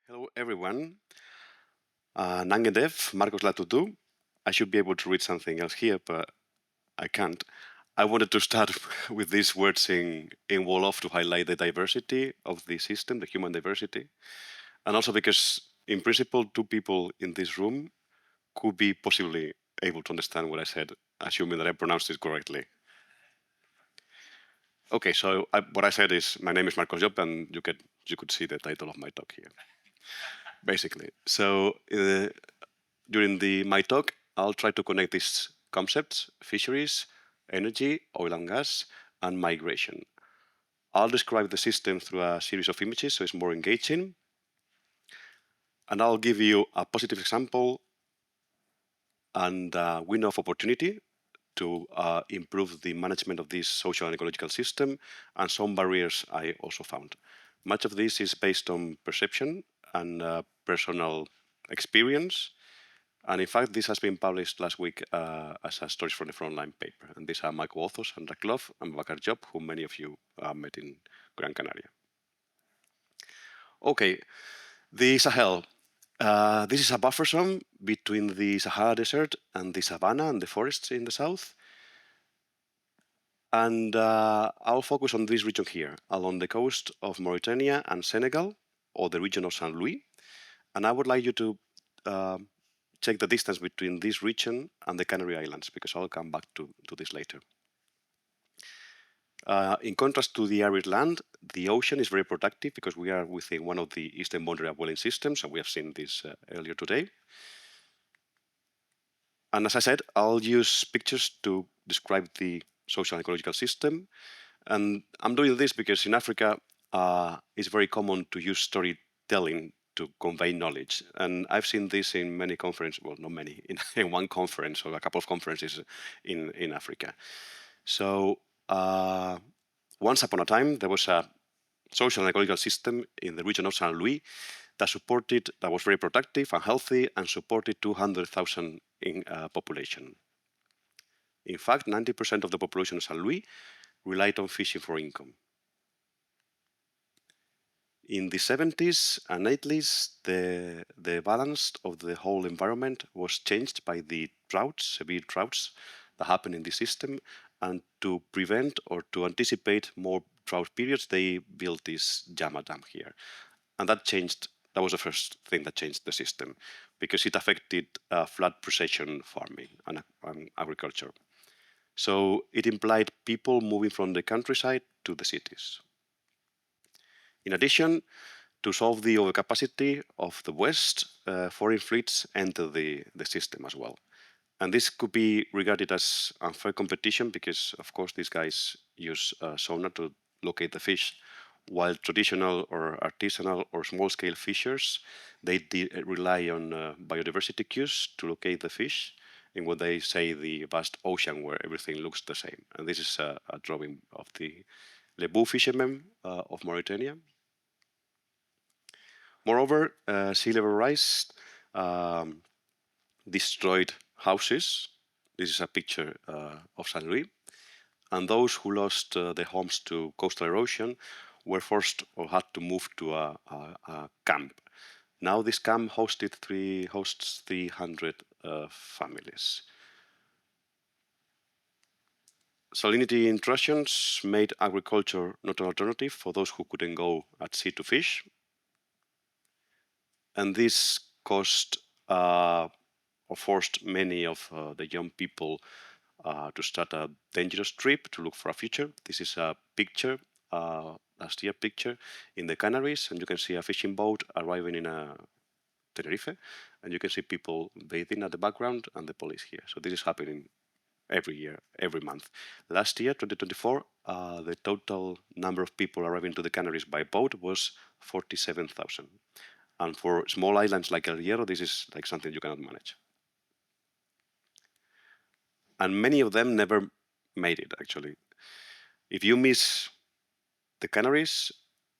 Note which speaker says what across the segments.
Speaker 1: Hello, everyone. Nangedev, Marcos Latutu. I should be able to read something else here, but I can't. I wanted to start with these words in Wolof to highlight the diversity of the system, the human diversity, and also because, in principle, two people in this room could be possibly able to understand what I said, assuming that I pronounced it correctly. Okay, so what I said is my name is Marcos Llope, and you could see the title of my talk here, basically. So during my talk, I'll try to connect these concepts: fisheries, energy, oil and gas, and migration. I'll describe the system through a series of images so it's more engaging. And I'll give you a positive example and a window of opportunity to improve the management of this social and ecological system and some barriers I also found. Much of this is based on perception and personal experience. And in fact, this has been published last week as a Stories from the Frontline paper. And these are my co-authors, Sandra, Kloff, and Babacar Diop, who many of you met in Gran Canaria. Okay, the Sahel. This is a buffer zone between the Sahara Desert and the savanna and the forests in the south. And I'll focus on this region here, along the coast of Mauritania and Senegal, or the region of Saint Louis. And I would like you to check the distance between this region and the Canary Islands, because I'll come back to this later. In contrast to the arid land, the ocean is very productive because we are within one of the eastern boundary upwelling systems, and we have seen this earlier today. And as I said, I'll use pictures to describe the social and ecological system. And I'm doing this because in Africa, it's very common to use storytelling to convey knowledge. And I've seen this in many conferences, well, not many, in one conference or a couple of conferences in Africa. So once upon a time, there was a social and ecological system in the region of Saint Louis that was very productive and healthy and supported 200,000 in population. In fact, 90% of the population of Saint Louis relied on fishing for income. In the 70s and 80s, the balance of the whole environment was changed by the droughts, severe droughts that happen in the system. And to prevent or to anticipate more drought periods, they built this Jama Dam here. And that was the first thing that changed the system because it affected flood precision farming and agriculture. So it implied people moving from the countryside to the cities. In addition, to solve the overcapacity of the West, foreign fleets entered the system as well. And this could be regarded as unfair competition because, of course, these guys use sonar to locate the fish, while traditional or artisanal or small-scale fishers, they rely on biodiversity cues to locate the fish in what they say the vast ocean where everything looks the same. And this is a drawing of the Lebu fishermen of Mauritania. Moreover, sea level rise destroyed houses. This is a picture of Saint Louis. And those who lost their homes to coastal erosion were forced or had to move to a camp. Now this camp hosts 300 families. Salinity intrusions made agriculture not an alternative for those who couldn't go at sea to fish. And this caused or forced many of the young people to start a dangerous trip to look for a future. This is a picture, last year picture, in the Canaries, and you can see a fishing boat arriving in Tenerife, and you can see people bathing at the background and the police here. So this is happening every year, every month. Last year, 2024, the total number of people arriving to the Canaries by boat was 47,000. And for small islands like El Hierro, this is like something you cannot manage. And many of them never made it, actually. If you miss the Canaries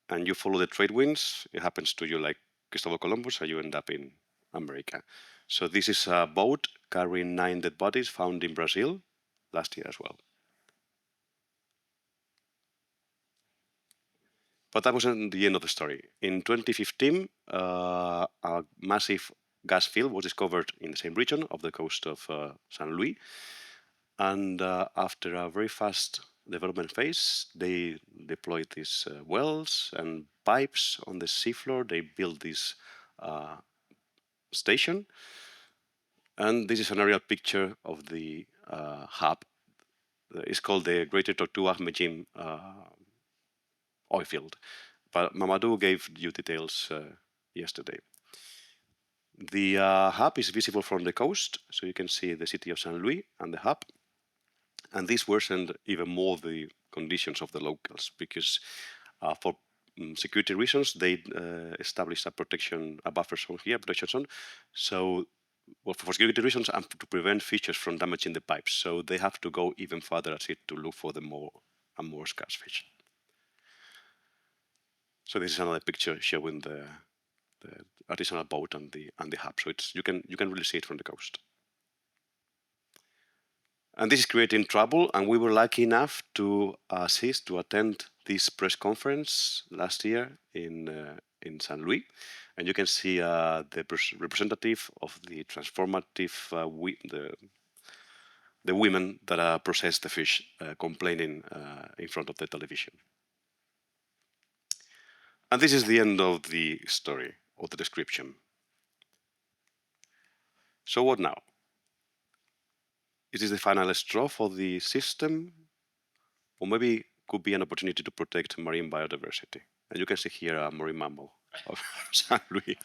Speaker 1: and you follow the trade winds, it happens to you like Cristobal Columbus, and you end up in America. So this is a boat carrying 9 dead bodies found in Brazil last year as well. But that wasn't the end of the story. In 2015, a massive gas field was discovered in the same region of the coast of Saint Louis. And after a very fast development phase, they deployed these wells and pipes on the seafloor. They built this station. And this is an aerial picture of the hub. It's called the Greater Tortuga Mejim oil field. But Mamadou gave you details yesterday. The hub is visible from the coast, so you can see the city of Saint Louis and the hub. And this worsened even more the conditions of the locals because for security reasons, they established a buffer zone here, protection zone. So, well, for security reasons and to prevent fishes from damaging the pipes. So they have to go even further at sea to look for the more and more scarce fish. So this is another picture showing the artisanal boat and the hub. So you can really see it from the coast. And this is creating trouble, and we were lucky enough to attend this press conference last year in Saint Louis. And you can see the representative of the transformative, the women that process the fish complaining in front of the television. And this is the end of the story, or the description. So what now? Is this the final straw for the system? Or maybe could be an opportunity to protect marine biodiversity. And you can see here a marine mammal of Saint Louis.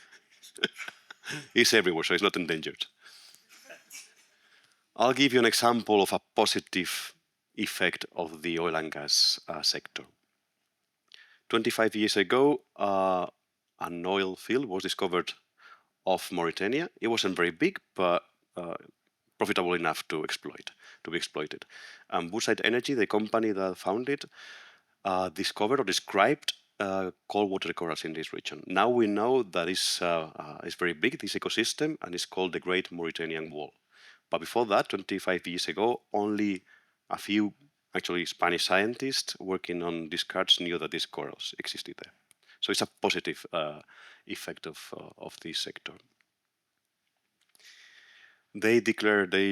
Speaker 1: It's everywhere, so it's not endangered. I'll give you an example of a positive effect of the oil and gas sector. 25 years ago, an oil field was discovered off Mauritania. It wasn't very big, but profitable enough to be exploited. And Woodside Energy, the company that found it, discovered or described cold water corals in this region. Now we know that it's very big, this ecosystem, and it's called the Great Mauritanian Wall. But before that, 25 years ago, only a few, actually Spanish scientists working on discards knew that these corals existed there. So it's a positive effect of this sector. They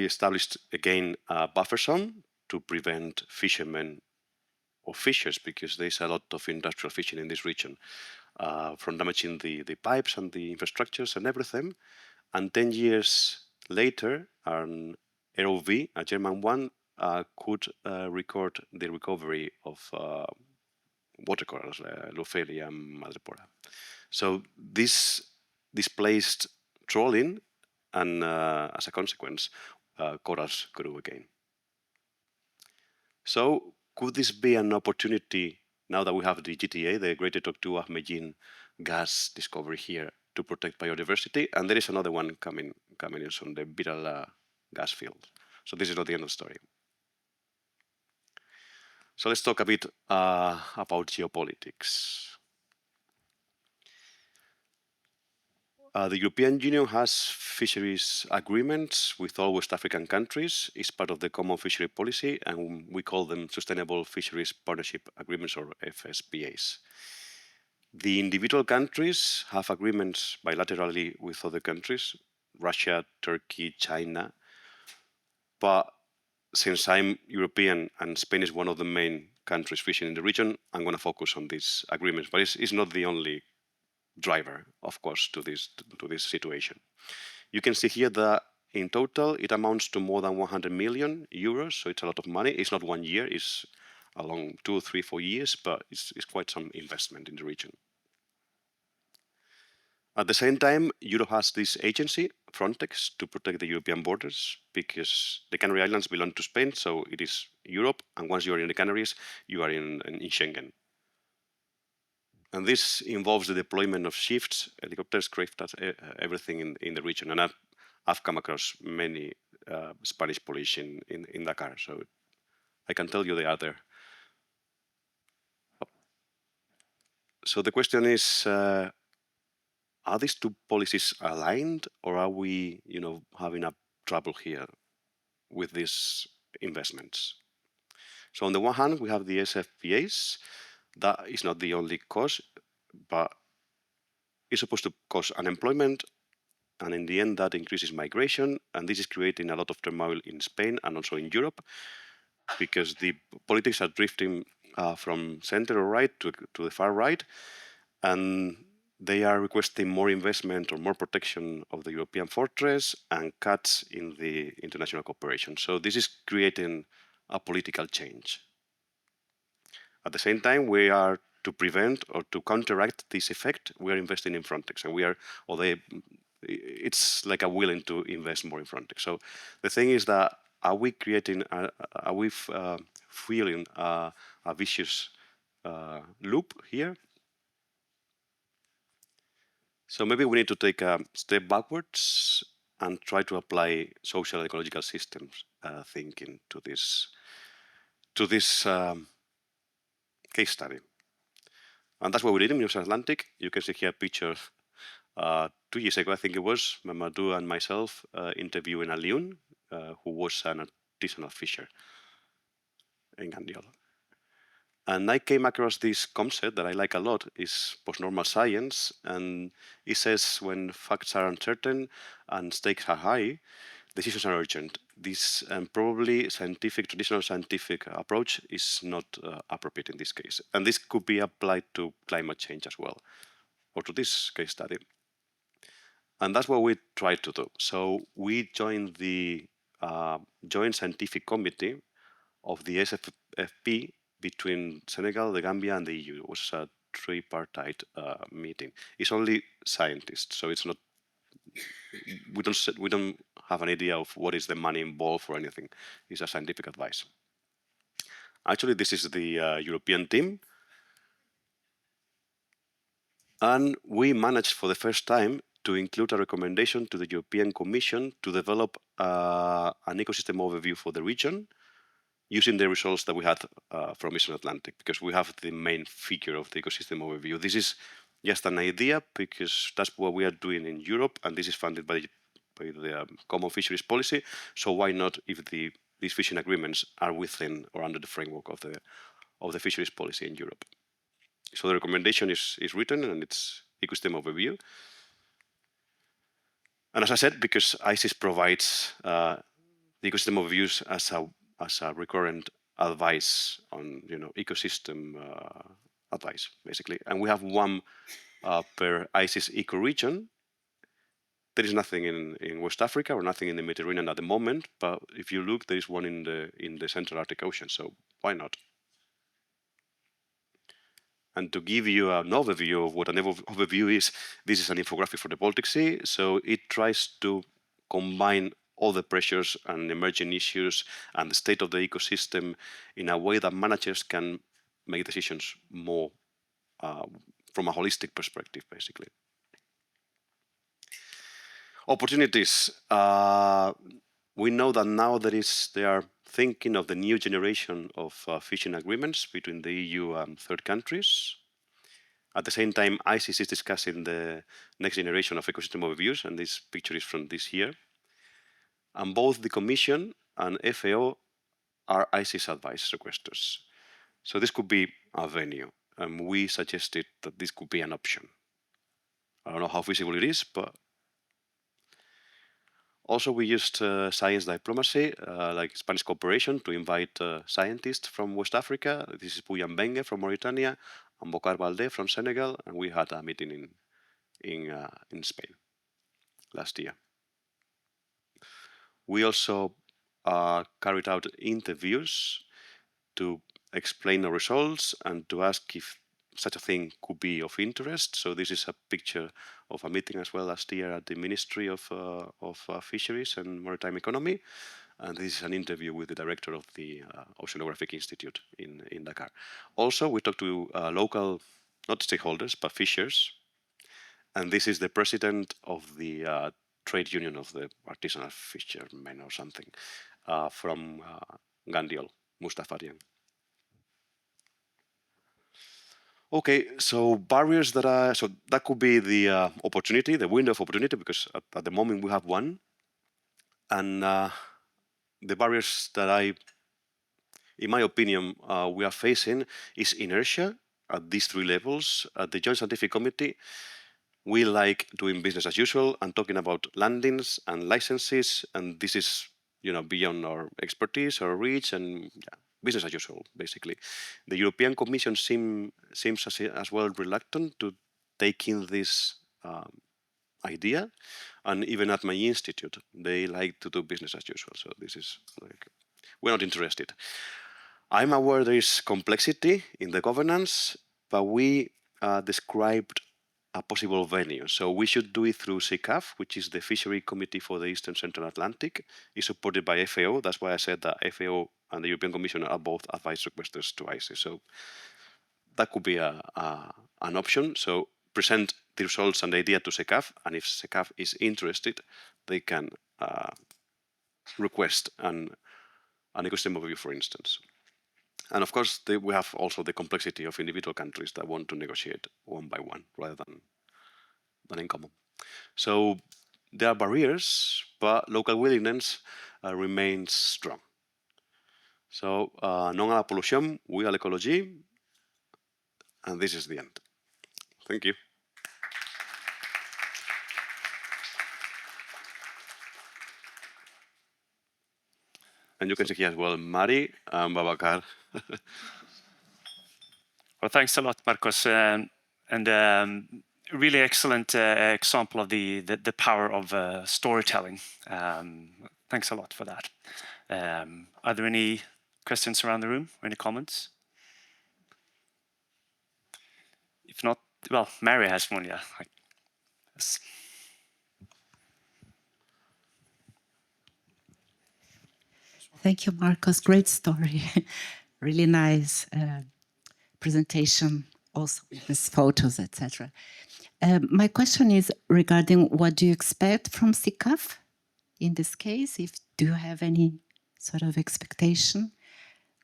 Speaker 1: established again a buffer zone to prevent fishermen or fishers, because there's a lot of industrial fishing in this region, from damaging the pipes and the infrastructures and everything. And 10 years later, an ROV, a German one, could record the recovery of water corals, Llope and Madrepora. So this displaced trawling, and as a consequence, corals grew again. So could this be an opportunity now that we have the GTA, the Greater Tortuga Mejim gas discovery here, to protect biodiversity? And there is another one coming in soon, the Viral gas field. So this is not the end of the story. So let's talk a bit about geopolitics. The European Union has fisheries agreements with all West African countries. It's part of the common fishery policy, and we call them Sustainable Fisheries Partnership Agreements, or FSPAs. The individual countries have agreements bilaterally with other countries, Russia, Turkey, China. But since I'm European and Spain is one of the main countries fishing in the region, I'm going to focus on these agreements. But it's not the only driver, of course, to this situation. You can see here that in total it amounts to more than 100 million euros, so it's a lot of money. It's not 1 year, it's along 2, 3, 4 years, but it's quite some investment in the region. At the same time, Europe has this agency, Frontex, to protect the European borders, because the Canary Islands belong to Spain, so it is Europe, and once you are in the Canaries, you are in Schengen. And this involves the deployment of ships, helicopters, craft, everything in the region. And I've come across many Spanish police in Dakar, so I can tell you they are there. So the question is, are these two policies aligned, or are we, having a trouble here with these investments? So on the one hand, we have the SFPAs that is not the only cause, but it's supposed to cause unemployment, and in the end that increases migration, and this is creating a lot of turmoil in Spain and also in Europe, because the politics are drifting from center or right to the far right, and they are requesting more investment or more protection of the European fortress and cuts in the international cooperation. So this is creating a political change. At the same time, we are to prevent or to counteract this effect, we are investing in Frontex, and we are, or they, it's like a willing to invest more in Frontex. So the thing is that are we creating, are we fueling a vicious loop here? So maybe we need to take a step backwards and try to apply social and ecological systems thinking to this case study. And that's what we did in Ocean Atlantic. You can see here a picture 2 years ago, I think it was, Mamadou and myself interviewing a loon who was an artisanal fisher in Gandiol. And I came across this concept that I like a lot, is post-normal science, and it says when facts are uncertain and stakes are high, decisions are urgent. This probably traditional scientific approach is not appropriate in this case. And this could be applied to climate change as well, or to this case study. And that's what we tried to do. So we joined the Joint Scientific Committee of the SFFP between Senegal, the Gambia, and the EU. It was a tripartite meeting. It's only scientists, so it's not. We don't have an idea of what is the money involved or anything. It's a scientific advice. Actually, this is the European team, and we managed for the first time to include a recommendation to the European Commission to develop an ecosystem overview for the region, using the results that we had from Eastern Atlantic, because we have the main figure of the ecosystem overview. This is just an idea, because that's what we are doing in Europe, and this is funded by the Common Fisheries Policy. So why not, if these fishing agreements are within or under the framework of the fisheries policy in Europe? So the recommendation is written, and it's ecosystem overview. And as I said, because ICES provides the ecosystem overviews as a recurrent advice on ecosystem advice, basically, and we have one per ICES ecoregion. There is nothing in West Africa or nothing in the Mediterranean at the moment, but if you look, there is one in the Central Arctic Ocean. So why not? And to give you an overview of what an overview is, this is an infographic for the Baltic Sea. So it tries to combine all the pressures and emerging issues and the state of the ecosystem in a way that managers can make decisions more from a holistic perspective, basically. Opportunities. We know that now they are thinking of the new generation of fishing agreements between the EU and third countries. At the same time, ICES is discussing the next generation of ecosystem overviews, and this picture is from this year. And both the Commission and FAO are ICES advice requesters. So this could be a venue, and we suggested that this could be an option. I don't know how feasible it is, but also we used science diplomacy, like Spanish cooperation, to invite scientists from West Africa. This is Puyan Bengue from Mauritania and Babacar Balde from Senegal, and we had a meeting in Spain last year. We also carried out interviews to explain the results and to ask if such a thing could be of interest. So this is a picture of a meeting as well last year at the Ministry of Fisheries and Maritime Economy. And this is an interview with the director of the Oceanographic Institute in Dakar. Also, we talked to local, not stakeholders, but fishers. And this is the president of the trade union of the artisanal fishermen or something from Gandiol, Mustafarian. Okay, so barriers so that could be the opportunity, the window of opportunity, because at the moment we have one. And the barriers that in my opinion, we are facing is inertia. at these three levels. At the Joint Scientific Committee, we like doing business as usual and talking about landings and licenses, and this is beyond our expertise or reach, and business as usual, basically. The European Commission seems as well reluctant to take in this idea, and even at my institute, they like to do business as usual. So this is we're not interested. I'm aware there is complexity in the governance, but we described a possible venue. So we should do it through SICAF, which is the Fishery Committee for the Eastern Central Atlantic. It's supported by FAO. That's why I said that FAO and the European Commission are both advice requesters to ICES. So that could be an option. So present the results and the idea to SECAF, and if SECAF is interested, they can request an ecosystem overview, for instance. And of course, we have also the complexity of individual countries that want to negotiate one by one rather than in common. So there are barriers, but local willingness remains strong. So non à la pollution, oui à l'écologie, and this is the end. Thank you. And you can see here as well, Mari and Babacar.
Speaker 2: Well, thanks a lot, Marcos, and really excellent example of the power of storytelling. Thanks a lot for that. Are there any questions around the room or any comments? If not, well, Mary has one, yeah. Yes.
Speaker 3: Thank you, Marcos. Great story. Really nice presentation, also with photos, etc. My question is regarding what do you expect from SICAF in this case? Do you have any sort of expectation?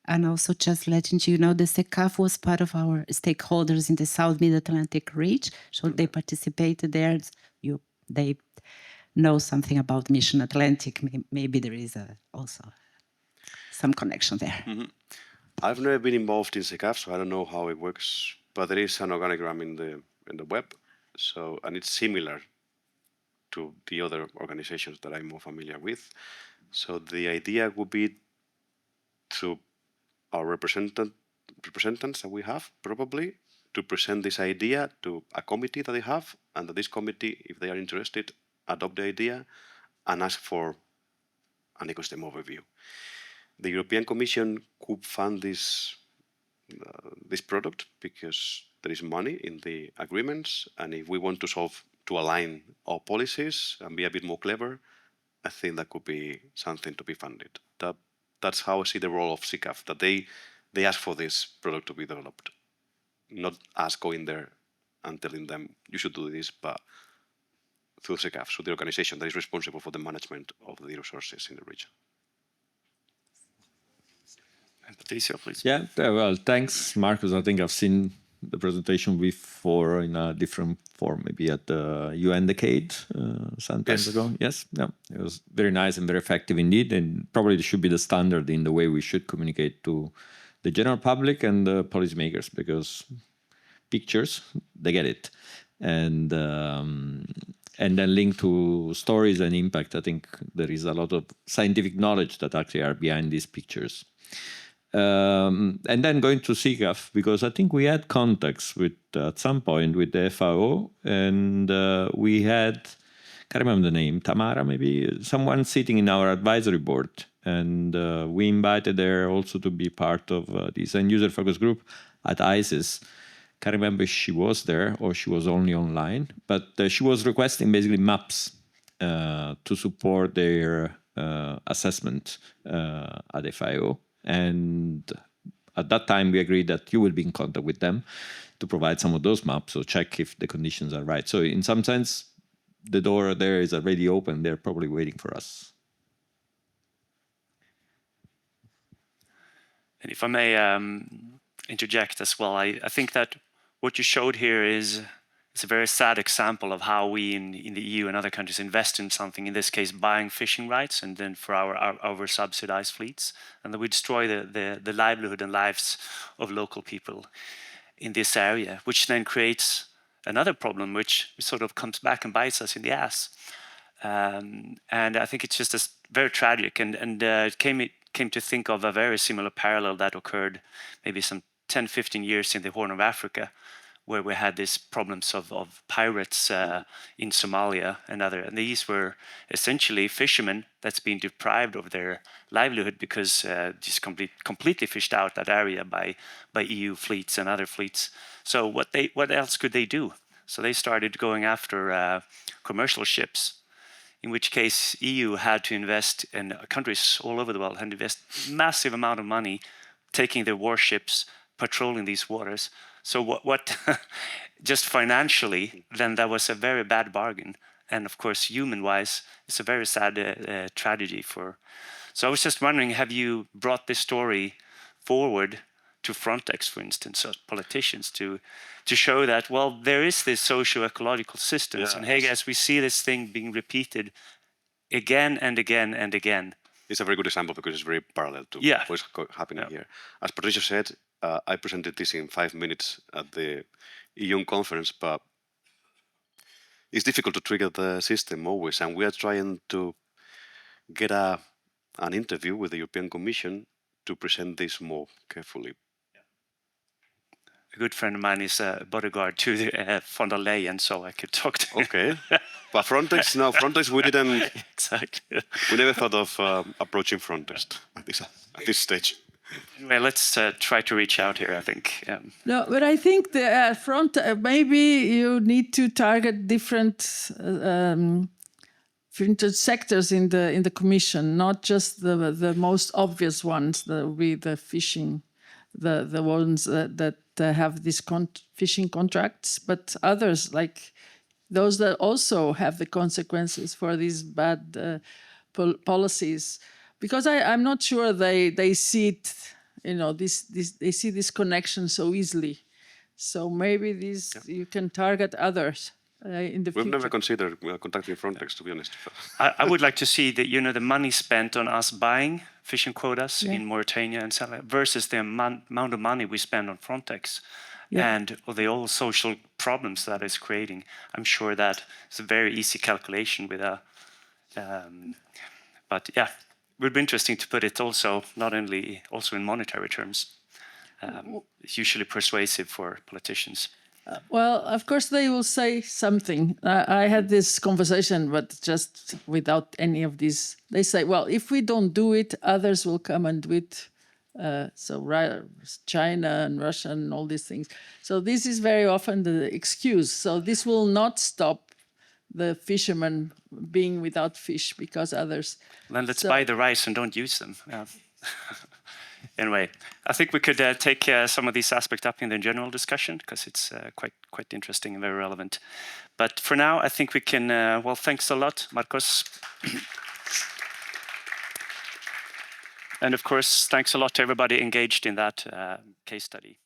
Speaker 3: And also just letting you know, the SICAF was part of our stakeholders in the South Mid-Atlantic Reach, so they participated there. They know something about Mission Atlantic. Maybe there is also some connection there.
Speaker 1: Mm-hmm. I've never been involved in SICAF, so I don't know how it works, but there is an organigram in the web, so, and it's similar to the other organizations that I'm more familiar with. So the idea would be to our representatives that we have, probably, to present this idea to a committee that they have, and that this committee, if they are interested, adopt the idea and ask for an ecosystem overview. The European Commission could fund this product because there is money in the agreements, and if we want to align our policies and be a bit more clever, I think that could be something to be funded. That's how I see the role of SICAF, that they ask for this product to be developed, not us going there and telling them you should do this, but through SICAF, so the organization that is responsible for the management of the resources in the region.
Speaker 2: Patricio, please.
Speaker 4: Yeah, well, thanks, Marcos. I think I've seen the presentation before in a different form, maybe at the UN Decade some time ago. Yes, yeah, it was very nice and very effective indeed, and probably it should be the standard in the way we should communicate to the general public and the policymakers, because pictures, they get it, and then linked to stories and impact. I think there is a lot of scientific knowledge that actually are behind these pictures. And then going to SICAF, because I think we had contacts with at some point with the FAO, and we had, can't remember the name, Tamara maybe, someone sitting in our advisory board, and we invited her also to be part of this end user focus group at ICES. Can't remember if she was there or she was only online, but she was requesting basically maps to support their assessment at FAO. And at that time, we agreed that you will be in contact with them to provide some of those maps, so check if the conditions are right. So in some sense, the door there is already open. They're probably waiting for us.
Speaker 2: And if I may interject as well, I think that what you showed here is a very sad example of how we in the EU and other countries invest in something, in this case buying fishing rights, and then for our subsidized fleets, and that we destroy the livelihood and lives of local people. in this area, which then creates another problem, which sort of comes back and bites us in the ass. And I think it's just very tragic. And it came to think of a very similar parallel that occurred maybe some 10, 15 years in the Horn of Africa, where we had these problems of pirates in Somalia and other. And these were essentially fishermen that's been deprived of their livelihood because just completely fished out that area by EU fleets and other fleets. So what else could they do? So they started going after commercial ships, in which case EU had to invest, and countries all over the world had to invest massive amount of money taking their warships, patrolling these waters. So what just financially, then that was a very bad bargain. And of course, human-wise, it's a very sad tragedy for. So I was just wondering, have you brought this story forward to Frontex, for instance, or politicians to show that, well, there is this socio-ecological systems,
Speaker 1: Yeah.
Speaker 2: and hey guys, we see this thing being repeated again and again and again.
Speaker 1: It's a very good example because it's very parallel to what's happening here. As Patricia said, I presented this in 5 minutes at the Gijón conference, but it's difficult to trigger the system always, and we are trying to get an interview with the European Commission to present this more carefully.
Speaker 2: A good friend of mine is a bodyguard to the von der Leyen, so I could talk to him.
Speaker 1: Okay, but Frontex, no, Frontex, we didn't.
Speaker 2: Exactly.
Speaker 1: We never thought of approaching Frontex at this stage.
Speaker 2: Anyway, let's try to reach out here, I think.
Speaker 5: No, but I think the front, maybe you need to target different sectors in the Commission, not just the most obvious ones, the fishing, the ones that have these fishing contracts, but others like those that also have the consequences for these bad policies. Because I'm not sure they see it, they see this connection so easily. So maybe you can target others in the future.
Speaker 1: We've never considered contacting Frontex, to be honest.
Speaker 2: I would like to see that the money spent on us buying fishing quotas in Mauritania and Senegal versus the amount of money we spend on Frontex and the all social problems that is creating. I'm sure that it's a very easy calculation with but yeah. It would be interesting to put it also, not only also in monetary terms. It's usually persuasive for politicians.
Speaker 5: Well, of course, they will say something. I had this conversation, but just without any of these. They say, well, if we don't do it, others will come and do it. So China and Russia and all these things. So this is very often the excuse. So this will not stop the fishermen being without fish because others.
Speaker 2: Then let's buy the rice and don't use them. Yeah. Anyway, I think we could take some of these aspects up in the general discussion because it's quite interesting and very relevant. But for now, I think we can. Well, thanks a lot, Marcos. And of course, thanks a lot to everybody engaged in that case study.